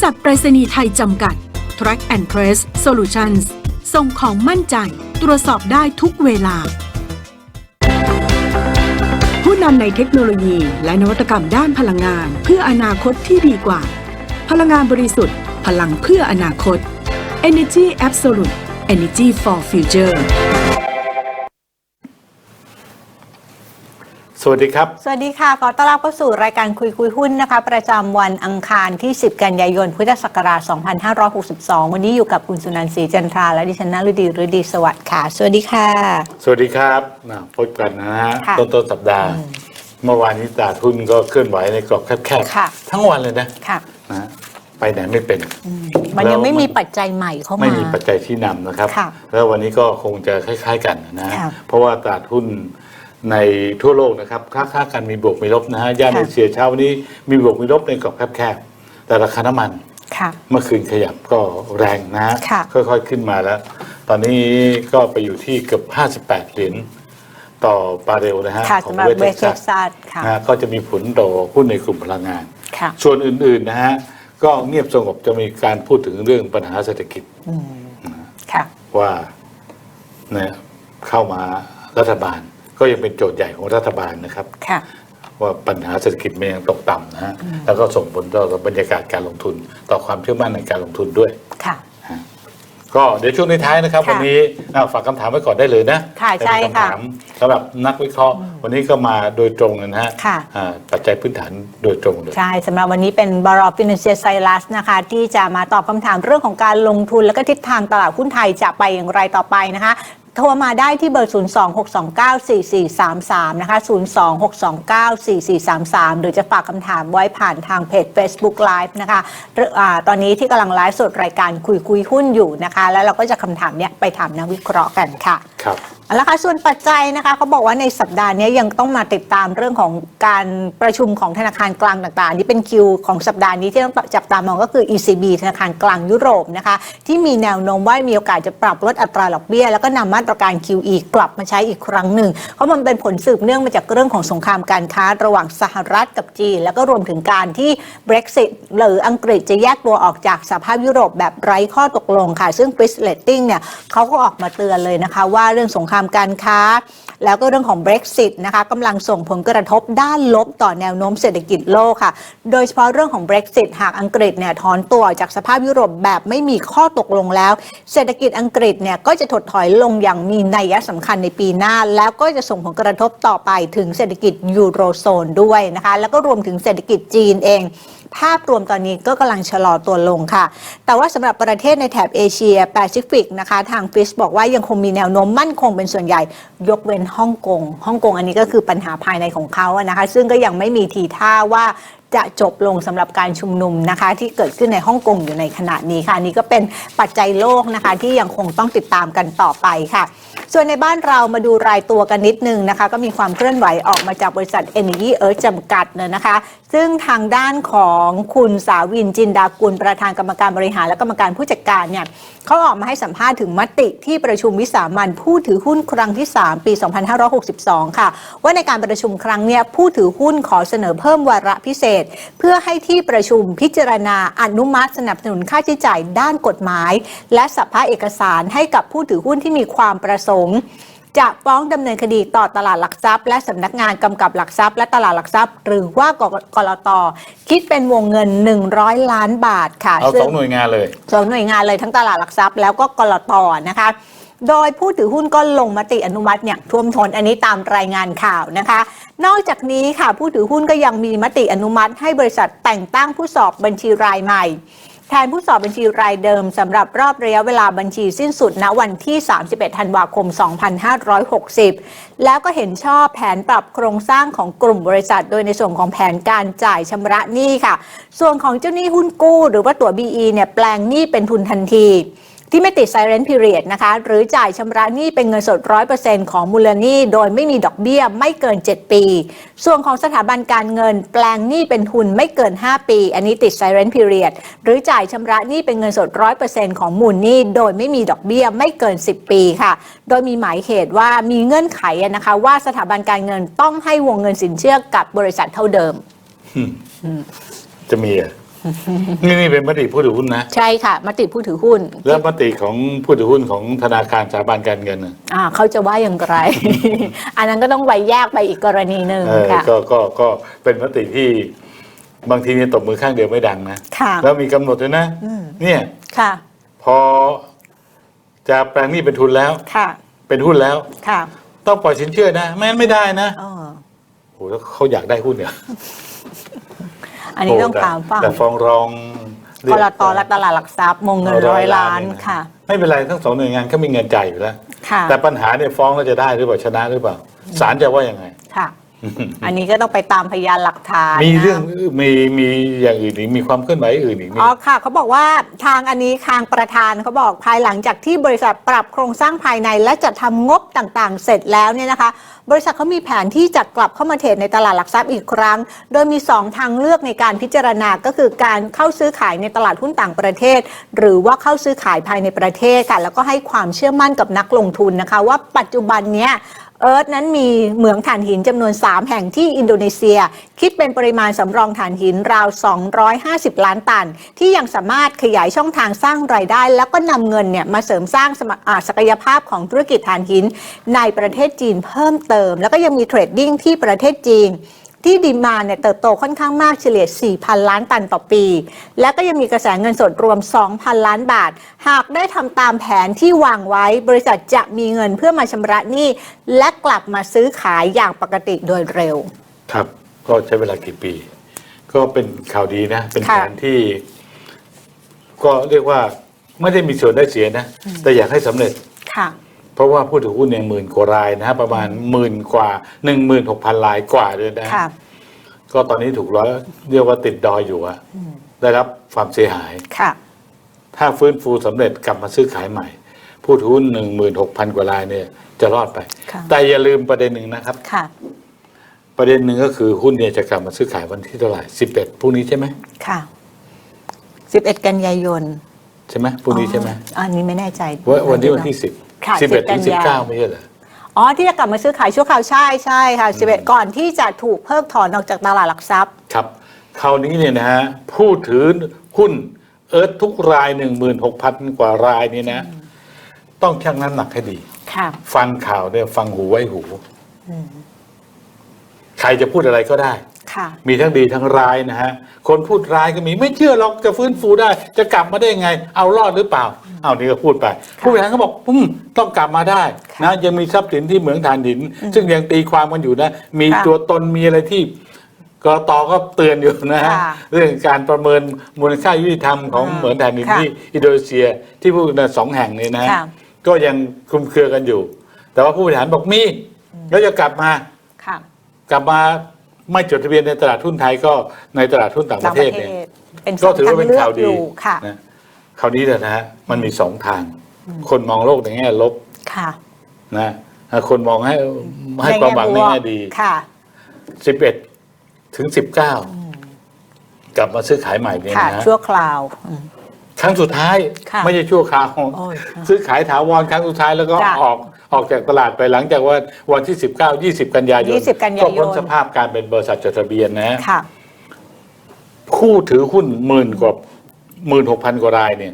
ษัทไปรษณีย์ไทยจำกัด Track and Trace Solutions ส่งของมั่นใจตรวจสอบได้ทุกเวลาผู้นำในเทคโนโลยีและนวัตกรรมด้านพลังงานเพื่ออนาคตที่ดีกว่าพลังงานบริสุทธิ์พลังเพื่ออนาคต Energy Absolute Energy for Futureสวัสดีครับสวัสดีค่ะขอต้อนรับเข้าสู่รายการคุยหุ้นนะคะประจำวันอังคารที่10กันยายนพุทธศักราช2562วันนี้อยู่กับคุณสุนันท์ศรีจันทราและดิฉันนฤดีสวัสดิ์ค่ะสวัสดีค่ะสวัสดีครับพบกันนะฮะต้นสัปดาห์เมื่อวานนี้ตลาดหุ้นก็เคลื่อนไหวในกรอบแคบๆทั้งวันเลยนะไปไหนไม่เป็นมันยังไม่มีปัจจัยใหม่เข้ามาไม่มีปัจจัยที่นำนะครับแล้ววันนี้ก็คงจะคล้ายๆกันนะเพราะว่าตลาดหุ้นในทั่วโลกนะครับค่ากันมีบวกมีลบนะฮะย่านเอเชียเช้าวันนี้มีบวกมีลบในกรอบแคบๆแต่ราคาน้ำมันเมื่อคืนขยับก็แรงนะฮะค่อยๆขึ้นมาแล้วตอนนี้ก็ไปอยู่ที่เกือบ58 เหรียญต่อบาร์เรลนะฮะของเวสเท็กซัสก็จะมีผลต่อหุ้นในกลุ่มพลังงานส่วนอื่นๆนะฮะก็เงียบสงบจะมีการพูดถึงเรื่องปัญหาเศรษฐกิจว่าเนี่ยเข้ามารัฐบาลก็ยังเป็นโจทย์ใหญ่ของรัฐบาลนะครับว่าปัญหาเศรษฐกิจมันยังตกต่ำนะฮะแล้วก็ส่งผลต่อบรรยากาศการลงทุนต่อความเชื่อมั่นในการลงทุนด้วยก็เดี๋ยวช่วงท้ายนะครับวันนี้ฝากคำถามไว้ก่อนได้เลยนะใช่ค่ะสำหรับนักวิเคราะห์วันนี้ก็มาโดยตรงนะฮะปัจจัยพื้นฐานโดยตรงเลยใช่สำหรับวันนี้เป็นบรอฟินแลนเซียไซรัสนะคะที่จะมาตอบคำถามเรื่องของการลงทุนและก็ทิศทางตลาดหุ้นไทยจะไปอย่างไรต่อไปนะคะโทรมาได้ที่เบอร์ 026294433 นะคะ 026294433 หรือจะฝากคำถามไว้ผ่านทางเพจ Facebook Live นะคะตอนนี้ที่กำลังไลฟ์สดรายการคุยหุ้นอยู่นะคะแล้วเราก็จะคำถามเนี้ยไปถามนักวิเคราะห์กันค่ะครับแล้วค่ะส่วนปัจจัยนะคะเขาบอกว่าในสัปดาห์นี้ยังต้องมาติดตามเรื่องของการประชุมของธนาคารกลางต่างๆนี่เป็นคิวของสัปดาห์นี้ที่ต้องจับตามองก็คือ ECB ธนาคารกลางยุโรปนะคะที่มีแนวโน้มว่ามีโอกาสจะปรับลดอัตราดอกเบี้ยแล้วก็นำมาตรการ QE กลับมาใช้อีกครั้งหนึ่งเพราะมันเป็นผลสืบเนื่องมาจากเรื่องของสงครามการค้าระหว่างสหรัฐกับจีนแล้วก็รวมถึงการที่ Brexit หรืออังกฤษจะแยกตัวออกจากสหภาพยุโรปแบบไร้ข้อตกลงค่ะซึ่ง Fitch Ratings เนี่ยเขาก็ออกมาเตือนเลยนะคะว่าเรื่องสงครามการค้าแล้วก็เรื่องของ Brexit นะคะกำลังส่งผลกระทบด้านลบต่อแนวโน้มเศรษฐกิจโลกค่ะโดยเฉพาะเรื่องของ Brexit หากอังกฤษเนี่ยถอนตัวจากสภาพยุโรปแบบไม่มีข้อตกลงแล้วเศรษฐกิจอังกฤษเนี่ยก็จะถดถอยลงอย่างมีนัยสำคัญในปีหน้าแล้วก็จะส่งผลกระทบต่อไปถึงเศรษฐกิจยูโรโซนด้วยนะคะแล้วก็รวมถึงเศรษฐกิจจีนเองภาพรวมตอนนี้ก็กำลังชะลอตัวลงค่ะแต่ว่าสำหรับประเทศในแถบเอเชียแปซิฟิกนะคะทางฟิชบอกว่ายังคงมีแนวโน้มมั่นคงเป็นส่วนใหญ่ยกเว้นฮ่องกงอันนี้ก็คือปัญหาภายในของเขานะคะซึ่งก็ยังไม่มีทีท่าว่าจะจบลงสำหรับการชุมนุมนะคะที่เกิดขึ้นในฮ่องกงอยู่ในขณะนี้ค่ะนี่ก็เป็นปัจจัยโลกนะคะที่ยังคงต้องติดตามกันต่อไปค่ะส่วนในบ้านเรามาดูรายตัวกันนิดนึงนะคะก็มีความเคลื่อนไหวออกมาจากบริษัท Energy Earth จำกัดนะคะซึ่งทางด้านของคุณสาวินจินดากุลประธานกรรมการบริหารและกรรมการผู้จัดการเนี่ยเขาออกมาให้สัมภาษณ์ถึงมติที่ประชุมวิสามัญผู้ถือหุ้นครั้งที่3ปี2562ค่ะว่าในการประชุมครั้งนี้ผู้ถือหุ้นขอเสนอเพิ่มวาระพิเศษเพื่อให้ที่ประชุมพิจารณาอนุมัติสนับสนุนค่าใช้จ่ายด้านกฎหมายและสัพพะเอกสารให้กับผู้ถือหุ้นที่มีความประสงค์จะฟ้องดำเนินคดีต่อตลาดหลักทรัพย์และสำนักงานกำกับหลักทรัพย์และตลาดหลักทรัพย์หรือว่ากลต.คิดเป็นวงเงิน100 ล้านบาทค่ะเอา2 หน่วยงานเลย2 หน่วยงานเลยทั้งตลาดหลักทรัพย์แล้วก็กลต.นะคะโดยผู้ถือหุ้นก็ลงมติอนุมัติเนี่ยท่วมท้นอันนี้ตามรายงานข่าวนะคะนอกจากนี้ค่ะผู้ถือหุ้นก็ยังมีมติอนุมัติให้บริษัทแต่งตั้งผู้สอบบัญชีรายใหม่แทนผู้สอบบัญชีรายเดิมสำหรับรอบระยะเวลาบัญชีสิ้นสุดณวันที่31 ธันวาคม 2560แล้วก็เห็นชอบแผนปรับโครงสร้างของกลุ่มบริษัทโดยในส่วนของแผนการจ่ายชำระหนี้ค่ะส่วนของเจ้าหนี้หุ้นกู้หรือว่าตัว BE เนี่ยแปลงหนี้เป็นทุนทันทีที่ไม่ติด Silent Period นะคะหรือจ่ายชำระหนี้เป็นเงินสด 100% ของมูลหนี้โดยไม่มีดอกเบี้ยไม่เกิน7ปีส่วนของสถาบันการเงินแปลงหนี้เป็นทุนไม่เกิน5ปีอันนี้ติด Silent Period หรือจ่ายชำระหนี้เป็นเงินสด 100% ของมูลหนี้โดยไม่มีดอกเบี้ยไม่เกิน10ปีค่ะโดยมีหมายเหตุว่ามีเงื่อนไขนะคะว่าสถาบันการเงินต้องให้วงเงินสินเชื่อกับบริษัทเท่าเดิมจะมี นี่เป็นมติผู้ถือหุ้นนะ ใช่ค่ะมติผู้ถือหุ้น แล้วมติของผู้ถือหุ้นของธนาคารสถาบันการเงินน่ะ เขาจะว่าอย่างไร อันนั้นก็ต้องไว้แยกไปอีกกรณีหนึ่งค่ะ ก็เป็นมติที่บางทีเนี่ยตบมือข้างเดียวไม่ดังนะ ค่ะ แล้วมีกำหนดด้วยนะเนี่ย ค่ะ พอจะแปลงหนี้เป็นทุนแล้ว ค่ะ เป็นหุ้นแล้ว ค่ะ ต้องปล่อยสินเชื่อนะไม่งั้นไม่ได้นะ อ๋อ โอ้โหแล้วเขาอยากได้หุ้นเนี่ย อันนี้ต้องถามฝั่ง แต่ฟ้องร้อง กลตและตลาดหลักทรัพย์วงเงิน100 ล้านค่ะ ไม่เป็นไรทั้งสองหน่วยงานก็มีเงินจ่ายอยู่แล้ว ค่ะ แต่ปัญหาเนี่ยฟ้องแล้วจะได้หรือเปล่าชนะหรือเปล่าศาลจะว่ายังไง ค่ะ อันนี้ก็ต้องไปตามพยานหลักฐาน มีเรื่อง นะ มีอย่างอื่นอีกมีความเคลื่อนไหวอื่นอีกไหม อ๋อค่ะเขาบอกว่าทางอันนี้ทางประธานเขาบอกภายหลังจากที่บริษัทปรับโครงสร้างภายในและจัดทำงบต่างๆ เสร็จแล้วเนี่ยนะคะ บริษัทเขามีแผนที่จะกลับเข้ามาเทรดในตลาดหลักทรัพย์อีกครั้ง โดยมี2ทางเลือกในการพิจารณาก็คือการเข้าซื้อขายในตลาดหุ้นต่างประเทศ หรือว่าเข้าซื้อขายภายในประเทศค่ะแล้วก็ให้ความเชื่อมั่นกับนักลงทุนนะคะว่าปัจจุบันเนี้ยเอิร์ธนั้นมีเหมืองถ่านหินจำนวน3แห่งที่อินโดนีเซีย คิดเป็นปริมาณสำรองถ่านหินราว250 ล้านตันที่ยังสามารถขยายช่องทางสร้างรายได้ แล้วก็นำเงินเนี่ยมาเสริมสร้างศักยภาพของธุรกิจถ่านหินในประเทศจีนเพิ่มเติม แล้วก็ยังมีเทรดดิ้งที่ประเทศจีนที่ดีมานด์เนี่ยเติบโตค่อนข้างมากเฉลี่ย 4,000 ล้านตันต่อปี และก็ยังมีกระแสเงินสดรวม 2,000 ล้านบาท หากได้ทำตามแผนที่วางไว้บริษัทจะมีเงินเพื่อมาชำระหนี้และกลับมาซื้อขายอย่างปกติโดยเร็ว ครับ ก็ใช้เวลากี่ปี ก็เป็นข่าวดีนะ เป็นแผนที่ ก็เรียกว่าไม่ได้มีส่วนได้เสียนะ แต่อยากให้สำเร็จ ค่ะ เพราะว่าผู้ถือหุ้นเนี่ย10,000 กว่ารายนะฮะประมาณ10,000 กว่า 16,000 รายกว่าเลยนะ ค่ะ ก็ตอนนี้ถูกเรียกว่าติดดอยอยู่อะได้รับความเสียหาย ค่ะ ถ้าฟื้นฟูสำเร็จกลับมาซื้อขายใหม่ ผู้ถือหุ้น16,000 กว่ารายเนี่ยจะรอดไป ค่ะ แต่อย่าลืมประเด็นหนึ่งนะครับ ค่ะ ประเด็นหนึ่งก็คือหุ้นเนี่ยจะกลับมาซื้อขายวันที่เท่าไหร่11พรุ่งนี้ใช่ไหม ค่ะ 11 กันยายน ใช่ไหมพรุ่งนี้ใช่ไหม อันนี้ไม่แน่ใจ วันนี้วันที่10 ค่ะ 11 ถึง 10 19ไม่ใช่เหรอ อ๋อที่จะกลับมาซื้อขายชั่วคราวใช่ใช่ค่ะ11ก่อนที่จะถูกเพิกถอนออกจากตลาดหลักทรัพย์ ครับคราวนี้เนี่ยนะฮะผู้ถือหุ้นเอิร์ธทุกราย 16,000 กว่ารายนี่นะ ต้องชั่งน้ำหนักให้ดี ค่ะ ฟังข่าวเนี่ยฟังหูไว้หู ใครจะพูดอะไรก็ได้ ค่ะ มีทั้งดีทั้งร้ายนะฮะ คนพูดร้ายก็มีไม่เชื่อหรอกจะฟื้นฟูได้ จะกลับมาได้ไง เอารอดหรือเปล่า เอานี่ก็พูดไป ผู้บริหารก็บอกต้องกลับมาได้นะยังมีทรัพย์สินที่เหมืองถ่านหิน ซึ่งยังตีความกันอยู่นะ มีตัวตนมีอะไรที่กตก็เตือนอยู่นะฮะ เรื่องการประเมินมูลค่ายุติธรรมของเหมืองถ่านหินที่อินโดนีเซียที่พูดกัน2 แห่งนี้นะ ก็ยังคลุมเครือกันอยู่ แต่ว่าผู้บริหารบอกมีแล้วจะกลับมา ค่ะ กลับมาไม่จดทะเบียนในตลาดหุ้นไทยก็ในตลาดหุ้นต่างประเทศเนี่ย เป็น ก็ถือว่าเป็นข่าวดี ค่ะ นะคราวนี้เลยนะฮะมันมี2 ทาง คนมองโลกในแง่ลบ ค่ะ นะคนมองให้ความหวังในแง่ดี ค่ะ 11 ถึง 19 กลับมาซื้อขายใหม่เนี่ย ค่ะ นะ ชั่วคราว ครั้งสุดท้าย ค่ะ ไม่ใช่ชั่วคราว โอ้ย ซื้อขายถาวรครั้งสุดท้ายแล้วก็ จ้ะ ออกจากตลาดไปหลังจากว่าวันที่19 20 กันยายน 20 กันยายน ก็พ้นสภาพการเป็นบริษัทจดทะเบียนนะ ค่ะ ผู้ถือหุ้น16,000 กว่ารายเนี่ย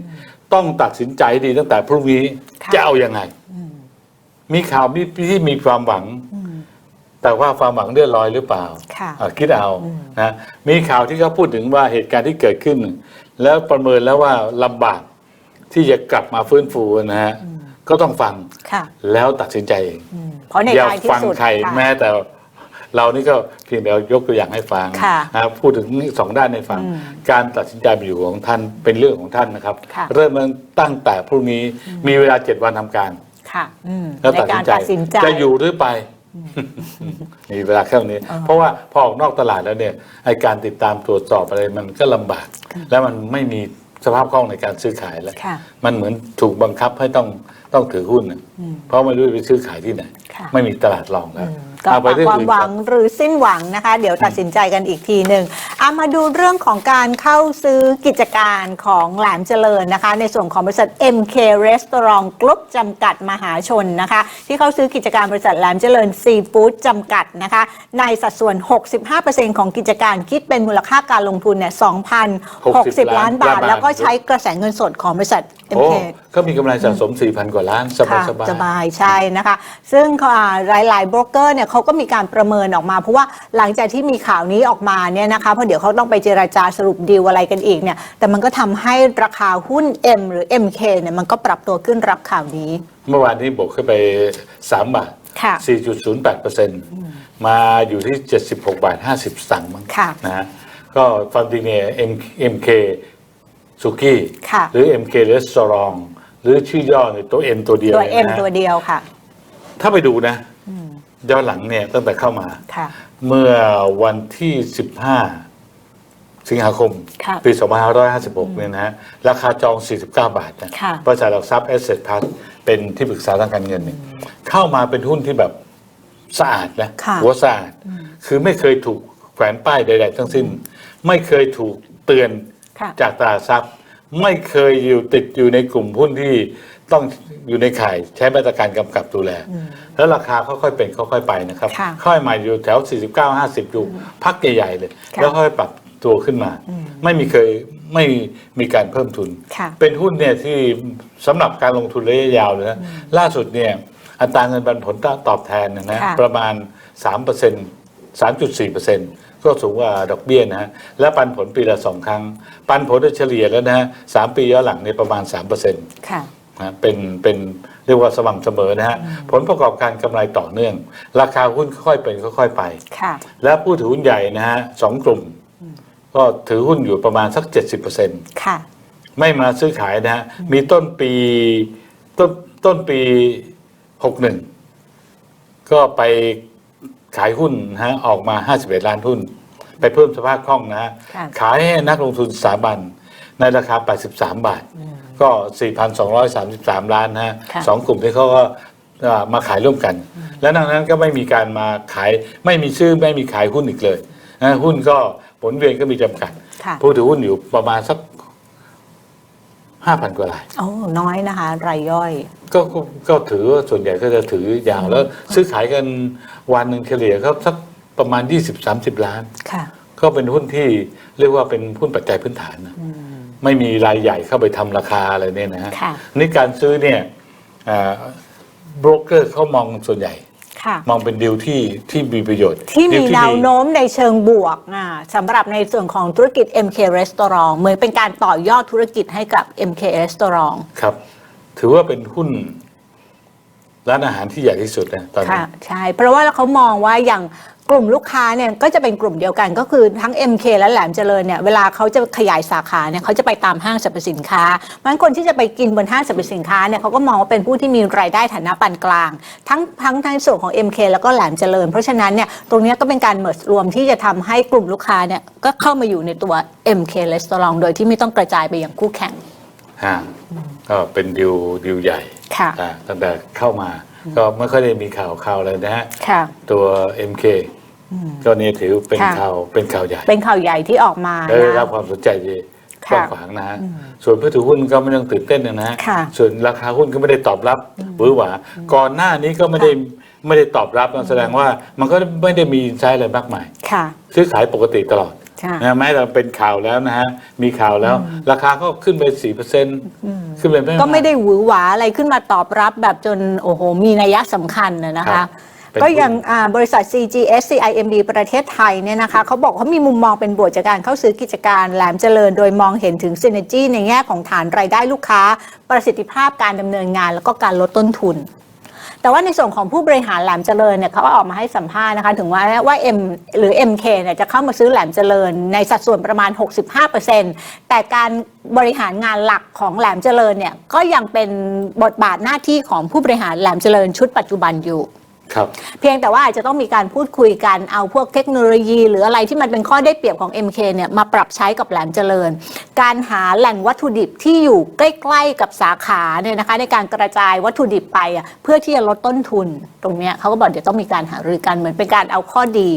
ต้องตัดสินใจดีตั้งแต่พรุ่งนี้ ค่ะ จะเอายังไง มีข่าวที่มีความหวัง แต่ว่าความหวังเลื่อนลอยหรือเปล่า ค่ะ คิดเอานะมีข่าวที่เขาพูดถึงว่าเหตุการณ์ที่เกิดขึ้น แล้วประเมินแล้วว่าลำบากที่จะกลับมาฟื้นฟูนะฮะก็ต้องฟัง ค่ะ แล้วตัดสินใจเอง เพราะใน อย่า ท้ายที่ ฟัง สุด ใคร ค่ะ แม้แต่เรานี่ก็เพียงแต่ยกตัวอย่างให้ฟัง ค่ะ นะพูดถึง2 ด้านให้ฟัง การตัดสินใจเป็นอยู่ของท่านเป็นเรื่องของท่านนะครับ ค่ะ เริ่มตั้งแต่พรุ่งนี้มีเวลา7 วันทำการ ค่ะ แล้ว ใน ตัด กา สิ ร นใจ ตัดสินใจ จะอยู่หรือไป มีเวลาแค่นี้ เพราะว่าพอออกนอกตลาดแล้วเนี่ยไอการติดตามตรวจสอบอะไรมันก็ลำบาก แล้วมันไม่มีสภาพคล่องในการซื้อขายแล้ว ค่ะ มันเหมือนถูกบังคับให้ต้องถือหุ้นน่ะเพราะไม่รู้จะไปซื้อขายที่ไหน ค่ะ ไม่มีตลาดรองแล้ว ก็ฝากความหวังหรือสิ้นหวังนะคะเดี๋ยวตัดสินใจกันอีกทีหนึ่งมาดูเรื่องของการเข้าซื้อกิจการของแหลมเจริญนะคะในส่วนของบริษัท MK Restaurant Group จำกัดมหาชนนะคะที่เข้าซื้อกิจการบริษัทแหลมเจริญซีฟู้ดจำกัดนะคะในสัดส่วน 65% ของกิจการคิดเป็นมูลค่าการลงทุนเนี่ย 2,060 ล้านบาทแล้วก็ใช้กระแสเงินสดของบริษัท MK ก็มีกำไรสะสม 4,000 กว่าล้านสบายใช่นะคะซึ่งหลายๆโบรกเกอร์เนี่ยเขาก็มีการประเมินออกมาเพราะว่าหลังจากที่มีข่าวนี้ออกมาเนี่ยนะคะเพราะเดี๋ยวเขาต้องไปเจราจาสรุปดีลอะไรกันอีกเนี่ยแต่มันก็ทำให้ราคาหุ้น M หรือ MK เนี่ยมันก็ปรับตัวขึ้นรับข่าวนี้เมื่อวานนี้บวกขึ้นไป3 บาท 4.08%มาอยู่ที่76 บาท 50 สตางค์มั้งนะฮะก็ความจริงเนี่ย MK สุกี้หรือ MK Restaurant หรือชื่อย่อในตัว M ตัวเดียวตัว M ตัวเดียวค่ะถ้าไปดูนะย้อนหลังเนี่ยตั้งแต่เข้ามาเมื่อวันที่15 สิงหาคมปี 2556เนี่ยนะฮะราคาจอง49 บาทนะบริษัทหลักทรัพย์ Asset Plus เป็นที่ปรึกษาทางการเงินเนี่ยเข้ามาเป็นหุ้นที่แบบสะอาดนะหัวสะอาดคือไม่เคยถูกแขวนป้ายใดๆทั้งสิ้นไม่เคยถูกเตือนจากตลาดทรัพย์ไม่เคยติดอยู่ในกลุ่มหุ้นที่ต้องอยู่ในข่ายใช้มาตรการกำกับดูแลแล้วราคาค่อยๆเป็นค่อยๆไปนะครับค่อยมาอยู่แถว49-50อยู่พักใหญ่ๆเลยแล้วค่อยปรับตัวขึ้นมาไม่มีการเพิ่มทุนเป็นหุ้นเนี่ยที่สำหรับการลงทุนระยะยาวเลยนะล่าสุดเนี่ยอัตราเงินปันผลตอบแทนนะประมาณ 3% 3.4%ก็สูงกว่าดอกเบี้ยนะฮะและปันผลปีละ2 ครั้งปันผลเฉลี่ยแล้วนะฮะ3 ปีย้อนหลังเนี่ยประมาณ 3%ค่ะนะเป็นเรียกว่าสม่ำเสมอนะฮะผลประกอบการกำไรต่อเนื่องราคาหุ้นค่อยๆเป็นค่อยๆไปและผู้ถือหุ้นใหญ่นะฮะ2 กลุ่มก็ถือหุ้นอยู่ประมาณสัก 70% ค่ะไม่มาซื้อขายนะฮะมีต้นปี61ก็ไปขายหุ้นนะฮะออกมา51 ล้านหุ้นไปเพิ่มสภาพคล่องนะฮะขายให้นักลงทุนสถาบันในราคา83 บาทก็ 4,233 ล้านนะฮะ2 กลุ่มที่เขาก็มาขายร่วมกันแล้วดังนั้นก็ไม่มีการมาขายไม่มีซื้อไม่มีขายหุ้นอีกเลยนะหุ้นก็ผลเวียนก็มีจำกัดผู้ถือหุ้นอยู่ประมาณสัก 5,000 กว่ารายโอ้น้อยนะคะรายย่อยก็ถือว่าส่วนใหญ่ก็จะถือยาวแล้วซื้อขายกันวันหนึ่งเฉลี่ยครับสักประมาณ 20-30 ล้านก็เป็นหุ้นที่เรียกว่าเป็นหุ้นปัจจัยพื้นฐานนะไม่มีรายใหญ่เข้าไปทำราคาอะไรเนี่ยนะฮะนี่การซื้อเนี่ยโบรกเกอร์เขามองส่วนใหญ่มองเป็นดีลที่มีประโยชน์ที่มีแนวโน้มในเชิงบวกสำหรับในส่วนของธุรกิจ MK Restaurant เหมือนเป็นการต่อยอดธุรกิจให้กับ MK Restaurant ครับถือว่าเป็นหุ้นร้านอาหารที่ใหญ่ที่สุดนะตอนนี้ใช่เพราะว่าเขามองว่าอย่างกลุ่มลูกค้าเนี่ยก็จะเป็นกลุ่มเดียวกันก็คือทั้ง MK และแหลมเจริญเนี่ยเวลาเขาจะขยายสาขาเนี่ยเขาจะไปตามห้างสรรพสินค้าเพราะฉะนั้นคนที่จะไปกินบนห้างสรรพสินค้าเนี่ยเขาก็มองว่าเป็นผู้ที่มีรายได้ฐานะปานกลางทั้งส่วนของ MK แล้วก็แหลมเจริญเพราะฉะนั้นเนี่ยตรงนี้ก็เป็นการเมิร์จรวมที่จะทำให้กลุ่มลูกค้าเนี่ยก็เข้ามาอยู่ในตัว MK Restaurant โดยที่ไม่ต้องกระจายไปอย่างคู่แข่งก็เป็นดิวใหญ่ตั้งแต่เข้ามาก็ไม่ค่อยได้มีข่าวเลยนะฮะตัว MK ก็นี่ถือเป็นข่าวใหญ่เป็นข่าวใหญ่ที่ออกมาได้รับความสนใจดีกว้างขวางนะฮะส่วนผู้ถือหุ้นก็ไม่ต้องตื่นเต้นนะฮะส่วนราคาหุ้นก็ไม่ได้ตอบรับหวือหวาก่อนหน้านี้ก็ไม่ได้ตอบรับแสดงว่ามันก็ไม่ได้มีใช้อะไรมากมายซื้อขายปกติตลอดนะแม้เราเป็นข่าวแล้วนะฮะมีข่าวแล้วราคาก็ขึ้นไป 4% ขึ้นไปก็ไม่ได้หวือหวาอะไรขึ้นมาตอบรับแบบจนโอ้โหมีนัยสำคัญนะคะก็อย่างบริษัท CGS CIMB ประเทศไทยเนี่ยนะคะเขาบอกเขามีมุมมองเป็นบวกจากการเข้าซื้อกิจการแหลมเจริญโดยมองเห็นถึง Synergy ในแง่ของฐานรายได้ลูกค้าประสิทธิภาพการดำเนินงานแล้วก็การลดต้นทุนแต่ว่าในส่วนของผู้บริหารแหลมเจริญเนี่ยเขาออกมาให้สัมภาษณ์นะคะถึงว่า M หรือ MK เนี่ยจะเข้ามาซื้อแหลมเจริญในสัดส่วนประมาณ 65% แต่การบริหารงานหลักของแหลมเจริญเนี่ยก็ยังเป็นบทบาทหน้าที่ของผู้บริหารแหลมเจริญชุดปัจจุบันอยู่ ครับเพียงแต่ว่าอาจจะต้องมีการพูดคุยกันเอาพวกเทคโนโลยีหรืออะไรที่มันเป็นข้อได้เปรียบของ MK เนี่ยมาปรับใช้กับแหลมเจริญการหาแหล่งวัตถุดิบที่อยู่ใกล้ๆกับสาขาเนี่ยนะคะในการกระจายวัตถุดิบไปเพื่อที่จะลดต้นทุนตรงนี้เขาก็บอกเดี๋ยวต้องมีการหารือกันเหมือนเป็นการเอาข้อดี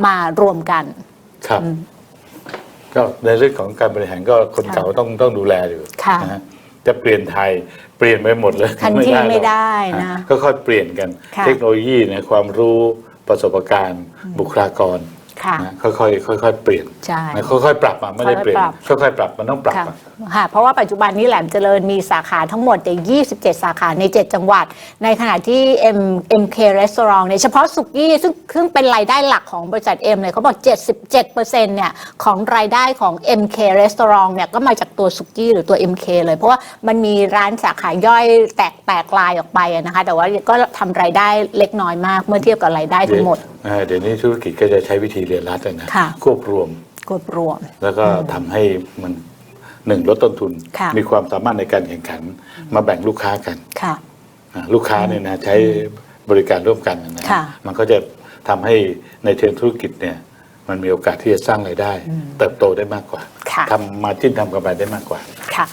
มารวมกันครับก็ในเรื่องของการบริหารก็คนเก่าต้องดูแลอยู่นะฮะจะเปลี่ยนไทยเปลี่ยนไปหมดเลยทันทีไม่ได้นะก็ค่อยเปลี่ยนกันเทคโนโลยีในความรู้ประสบการณ์บุคลากรค่อยๆเปลี่ยนค่อยๆปรับไม่ได้เปลี่ยนค่อยๆปรับมันต้องปรับค่ะเพราะว่าปัจจุบันนี้แหลมเจริญมีสาขาทั้งหมด27 สาขาใน7จังหวัดในขณะที่ MK Restaurant เนี่ยเฉพาะสุกี้ซึ่งเป็นรายได้หลักของบริษัท M เลยเขาบอก 77% เนี่ยของรายได้ของ MK Restaurant เนี่ยก็มาจากตัวสุกี้หรือตัว MK เลยเพราะว่ามันมีร้านสาขาย่อยแตกลายออกไปนะคะแต่ว่าก็ทำรายได้เล็กน้อยมากเมื่อเทียบกับรายได้ทั้งหมดเดี๋ยวนี้ธุรกิจก็จะใช้วิธีเรียนรัดนะควบรวมแล้วก็ทำให้มันลดต้นทุนมีความสามารถในการแข่งขันมาแบ่งลูกค้ากันลูกค้าเนี่ยนะใช้บริการร่วมกันนะมันก็จะทำให้ในเชิงธุรกิจเนี่ยมันมีโอกาสที่จะสร้างรายได้เติบโตได้มากกว่าทำมาจิ้นทำกำไรได้มากกว่าค่ะ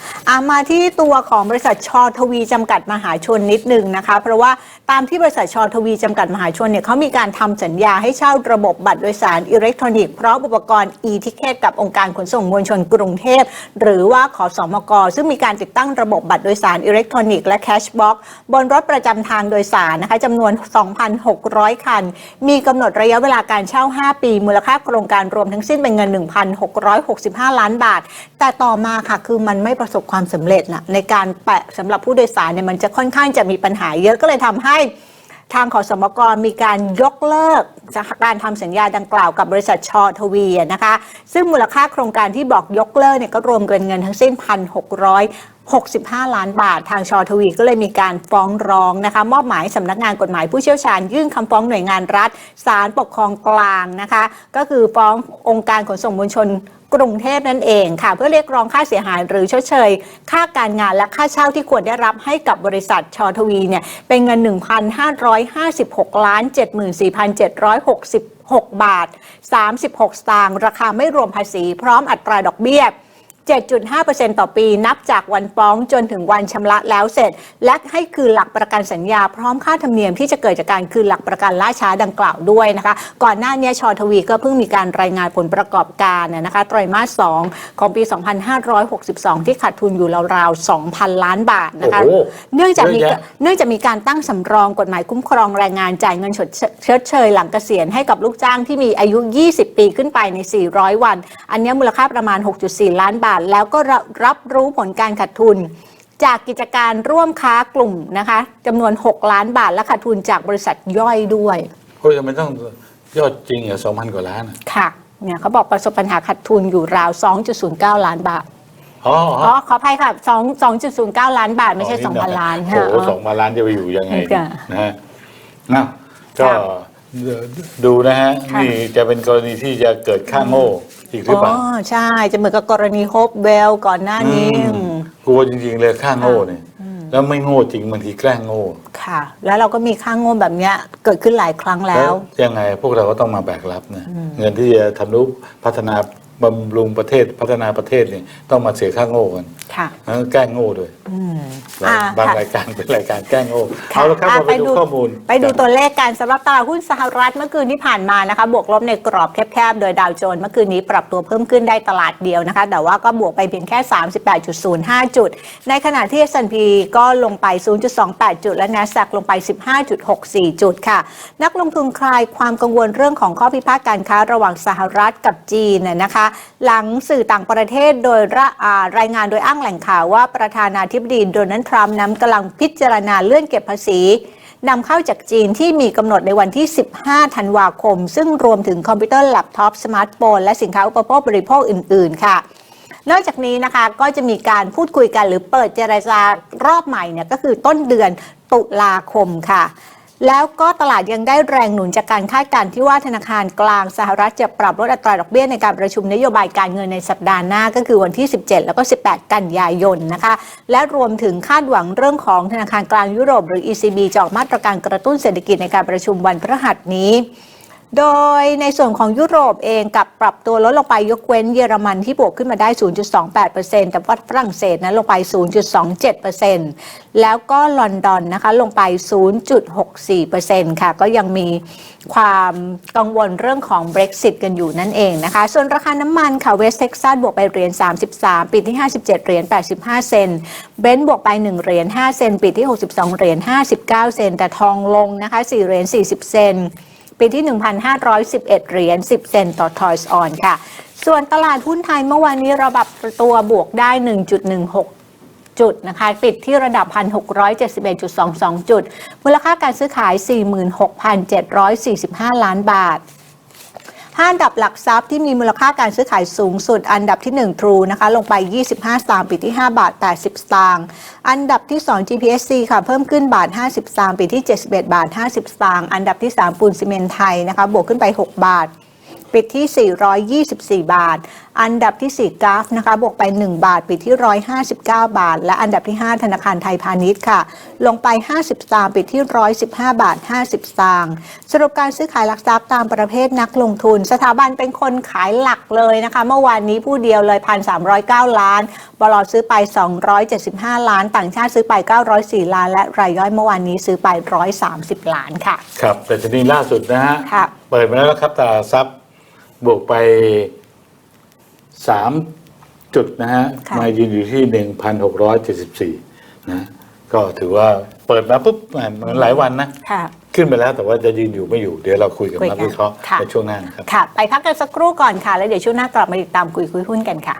มาที่ตัวของบริษัทชทวีจำกัดมหาชนนิดนึงนะคะเพราะว่าตามที่บริษัทชทวีจำกัดมหาชนเนี่ยเขามีการทำสัญญาให้เช่าระบบบัตรโดยสารอิเล็กทรอนิกส์พร้อมอุปกรณ์ e-ticket กับองค์การขนส่งมวลชนกรุงเทพหรือว่าขสมกซึ่งมีการติดตั้งระบบบัตรโดยสารอิเล็กทรอนิกส์และแคชบ็อกซ์บนรถประจำทางโดยสารนะคะจำนวน 2,600 คันมีกำหนดระยะเวลาการเช่า5ปีมูลค่าโครงการรวมทั้งสิ้นเป็นเงิน 1,665 ล้านบาทแต่ต่อมาค่ะคือมันไม่ประสบความสำเร็จนะในการแปะสำหรับผู้โดยสารเนี่ยมันจะค่อนข้างจะมีปัญหาเยอะก็เลยทำให้ทางขสมกมีการยกเลิกการทำสัญญาดังกล่าวกับบริษัทชทวีนะคะซึ่งมูลค่าโครงการที่บอกยกเลิกเนี่ยก็รวมเงินทั้งสิ้น 1,665 ล้านบาททางชทวีก็เลยมีการฟ้องร้องนะคะมอบหมายสำนักงานกฎหมายผู้เชี่ยวชาญยื่นคำฟ้องหน่วยงานรัฐศาลปกครองกลางนะคะก็คือฟ้ององค์การขนส่งมวลชนกรุงเทพนั่นเองค่ะเพื่อเรียกร้องค่าเสียหายหรือชดเชยค่าการงานและค่าเช่าที่ควรได้รับให้กับบริษัทชทวีเนี่ยเป็นเงิน 1,556,74,766 บาท36 สตางค์ราคาไม่รวมภาษีพร้อมอัตราดอกเบี้ย7.5% ต่อปีนับจากวันฟ้องจนถึงวันชำระแล้วเสร็จและให้คืนหลักประกันสัญญาพร้อมค่าธรรมเนียมที่จะเกิดจากการคืนหลักประกันล่าช้าดังกล่าวด้วยนะคะก่อนหน้านี้ชทวีก็เพิ่งมีการรายงานผลประกอบการนะคะไตรมาส 2 ของปี 2562 ที่ขาดทุนอยู่ราวๆ 2,000 ล้านบาทนะคะเนื่องจากมีการตั้งสำรองกฎหมายคุ้มครองแรงงานจ่ายเงินชดเชยหลังเกษียณให้กับลูกจ้างที่มีอายุ 20 ปีขึ้นไปใน 400 วันอันนี้มูลค่าประมาณ 6.4 ล้านบาทแล้วก็รับรู้ผลการขาดทุนจากกิจการร่วมค้ากลุ่มนะคะจำนวน6 ล้านบาทและขาดทุนจากบริษัทย่อยด้วยโอ้ยมันต้องยอดจริงอ่ะ 2,000 กว่าล้านค่ะเนี่ยเขาบอกประสบปัญหาขาดทุนอยู่ราว 2.09 ล้านบาทขออภัยค่ะ 2.09 ล้านบาทไม่ใช่ 2,000 ล้านค่ะโอ้โห 2,000 ล้านจะไปอยู่ยังไงนะฮะก็ดูนะฮะนี่จะเป็นกรณีที่จะเกิดค่าโง่อีกหรือเปล่าใช่จะเหมือนกับกรณีโฮปเวลก่อนหน้านี้กลัวจริงๆเลยค่าโง่เนี่ยแล้วไม่โง่จริงบางทีแกล้งโง่ค่ะแล้วเราก็มีค่าโง่แบบนี้เกิดขึ้นหลายครั้งแล้วยังไงพวกเราก็ต้องมาแบกรับนะเงินที่จะทำนุพัฒนาบำรุงประเทศพัฒนาประเทศเนี่ยต้องมาเสียค่าโง่กันค่ะแล้วแกล้งโง่ด้วยบางรายการเป็นรายการแกล้งโง่เอาละครับมาไปดูข้อมูลไปดูตัวเลขกันสำหรับตลาดหุ้นสหรัฐเมื่อคืนที่ผ่านมานะคะบวกลบในกรอบแคบๆโดยดาวโจนส์เมื่อคืนนี้ปรับตัวเพิ่มขึ้นได้ตลาดเดียวนะคะแต่ว่าก็บวกไปเพียงแค่ 38.05 จุดในขณะที่ S&P ก็ลงไป 0.28 จุดและ NASDAQ ลงไป 15.64 จุดค่ะนักลงทุนคลายความกังวลเรื่องของข้อพิพาทการค้าระหว่างสหรัฐกับจีนนะคะหลังสื่อต่างประเทศโดยรายงานโดยอ้างแหล่งข่าวว่าประธานาธิบดีโดนัลด์ทรัมป์นั้นกำลังพิจารณาเลื่อนเก็บภาษีนำเข้าจากจีนที่มีกำหนดในวันที่ 15 ธันวาคมซึ่งรวมถึงคอมพิวเตอร์แล็ปท็อปสมาร์ทโฟนและสินค้าอุปโภคบริโภคอื่นๆค่ะนอกจากนี้นะคะก็จะมีการพูดคุยกันหรือเปิดเจรจารอบใหม่เนี่ยก็คือต้นเดือนตุลาคมค่ะ แล้วก็ตลาดยังได้แรงหนุนจากการคาดการณ์ที่ว่าธนาคารกลางสหรัฐจะปรับลดอัตราดอกเบี้ยในการประชุมนโยบายการเงินในสัปดาห์หน้าก็คือวันที่ 17 แล้วก็ 18 กันยายนนะคะและรวมถึงคาดหวังเรื่องของธนาคารกลางยุโรปหรือ ECB จะออกมาตรการกระตุ้นเศรษฐกิจในการประชุมวันพฤหัสนี้โดยในส่วนของยุโรปเองกับปรับตัวลดลงไปยกเว้นเยอรมันที่บวกขึ้นมาได้ 0.28% แต่ว่าฝรั่งเศสนั้นลงไป 0.27% แล้วก็ลอนดอนนะคะลงไป 0.64% ค่ะก็ยังมีความกังวลเรื่องของ Brexit กันอยู่นั่นเองนะคะส่วนราคาน้ำมันค่ะเวสเท็กซัสบวกไปเหรียญ33ปิดที่57เหรียญ85เซนต์เบรนท์บวกไป1เหรียญ5เซนต์ปิดที่62เหรียญ59เซนต์แต่ทองลงนะคะ4เหรียญ40เซนต์ปีที่ 1,511 เหรียญ10เซนต์ต่อทอยส์ออนค่ะส่วนตลาดหุ้นไทยเมื่อวานนี้ระดับตัวบวกได้ 1.16 จุดนะคะปิดที่ระดับ 1,671.22 จุดมูลค่าการซื้อขาย 46,745 ล้านบาท5อันดับหลักทรัพย์ที่มีมูลค่าการซื้อขายสูงสุดอันดับที่1 True นะคะลงไป25สตางค์ปิดที่5บาท80สตางค์อันดับที่2 GPSC ค่ะเพิ่มขึ้นบาท50สตางค์ปิดที่71บาท50สตางค์อันดับที่3ปูนซีเมนต์ไทยนะคะบวกขึ้นไป6บาทปิดที่424บาทอันดับที่4กราฟนะคะบวกไป1บาทปิดที่159บาทและอันดับที่5ธนาคารไทยพาณิชย์ค่ะลงไป50สตางค์ปิดที่115บาท50สตางค์สรุปการซื้อขายหลักทรัพย์ตามประเภทนักลงทุนสถาบันเป็นคนขายหลักเลยนะคะเมื่อวานนี้ผู้เดียวเลย 1,309 ล้านบล.ซื้อไป275ล้านต่างชาติซื้อไป904ล้านและรายย่อยเมื่อวานนี้ซื้อไป130ล้านค่ะครับแต่ทีนี้ล่าสุดนะฮะเปิดมาแล้วครับตลาดทรัพย์บวกไป3จุดนะฮะมายืนอยู่ที่ 1,674 นะก็ถือว่าเปิดมาปุ๊บเหมือนหลายวันนะขึ้นไปแล้วแต่ว่าจะยืนอยู่ไม่อยู่เดี๋ยวเราคุยกับนักวิเคราะห์ในช่วงหน้าครับค่ะไปพักกันสักครู่ก่อนค่ะแล้วเดี๋ยวช่วงหน้ากลับมาติดตามคุยหุ้นกันค่ะ